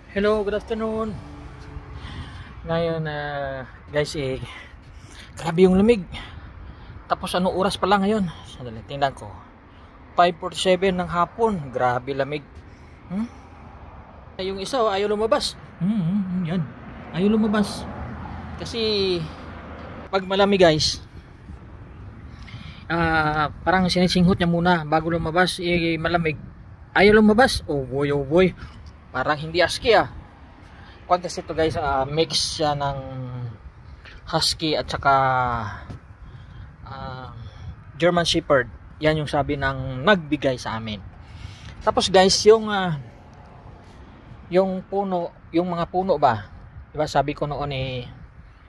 Hello, good afternoon. Ngayon guys grabe yung lamig. Tapos anong oras pa lang ngayon? Sandali, tingnan ko. 5:47 ng hapon. Grabe lamig. Yung isa ayaw lumabas. Yan. Ayaw lumabas. Kasi pag malamig guys, parang sinisinghot niya muna bago lumabas. Malamig. Ayaw lumabas. Oh boy. Parang hindi husky Kwan kasi ito guys, mix siya ng husky at saka German Shepherd. Yan yung sabi ng nagbigay sa amin. Tapos guys, yung puno, yung mga puno ba, diba sabi ko noon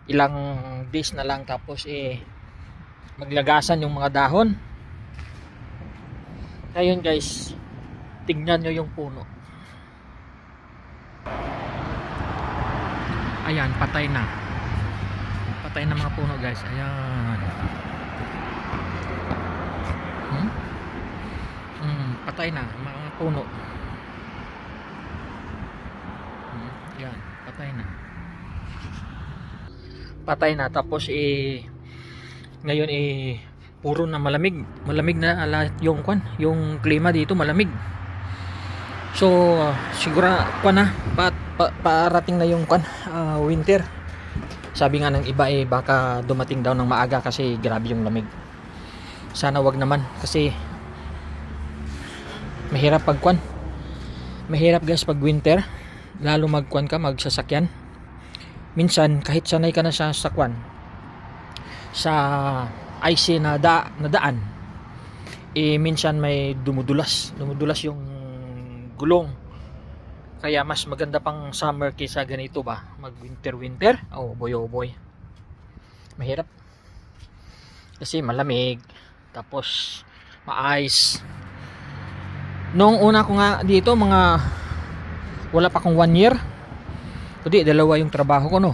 ilang days na lang tapos maglagasan yung mga dahon. Ngayon guys, tignan nyo yung puno. Ayan, patay na mga puno guys. Ayan. Patay na mga puno. Ayan, patay na tapos ngayon puro na malamig na yung yung klima dito malamig. So siguro parating na yung winter. Sabi nga ng iba baka dumating daw ng maaga kasi grabe yung lamig. Sana wag naman kasi mahirap mahirap guys pag winter, lalo magsasakyan. Minsan kahit sanay ka na sa icy na daan, minsan may dumudulas yung gulong. Kaya mas maganda pang summer kaysa ganito ba, mag winter. Oh boy. Mahirap kasi malamig tapos ma-ice. Noong una ko nga dito, wala pa akong 1 year, kundi 2 yung trabaho ko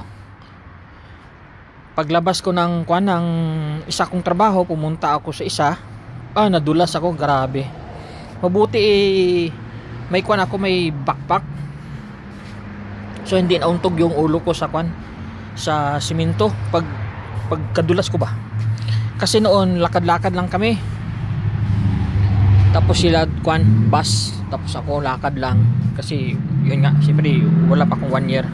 paglabas ko ng isa kong trabaho, pumunta ako sa isa, nadulas ako, grabe. Mabuti may may backpack, so hindi nauntog yung ulo ko sa simento pagkadulas ko ba. Kasi noon lakad-lakad lang kami, tapos sila bus, tapos ako lakad lang. Kasi yun nga, siyempre wala pa akong 1 year,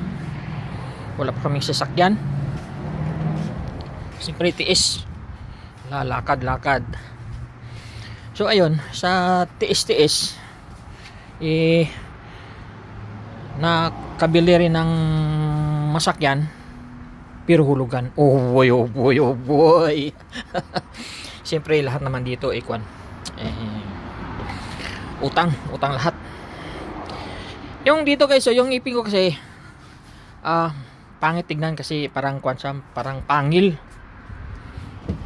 wala pa kaming sasakyan, siyempre tiis, lakad. So ayun, sa tiis nakabili rin ng masakyan pero hulugan. Oh boy. Siyempre lahat naman dito utang lahat. Yung dito guys, yung ngipin ko kasi pangit tignan kasi parang parang pangil.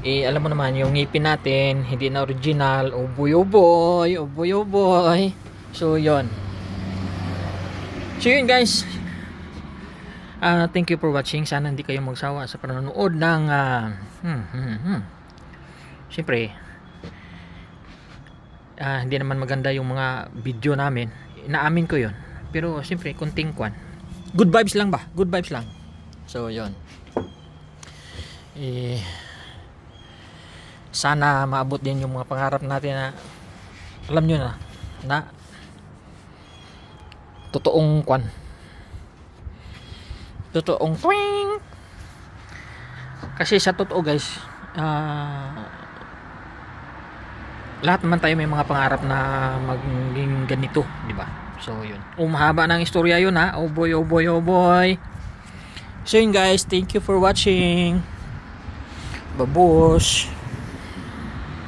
Alam mo naman yung ngipin natin hindi na original. Oh boy. So yun guys, thank you for watching. Sana hindi kayo magsawa sa panonood ng siyempre hindi naman maganda yung mga video namin, inaamin ko yun, pero siyempre kunting good vibes lang. So yun, sana maabot din yung mga pangarap natin na alam nyo na totoong twing. Kasi sa totoo guys, lahat naman tayo may mga pangarap na maging ganito, di ba? So yun, mahaba ng istorya yun oh boy. So yun guys, thank you for watching. Babush.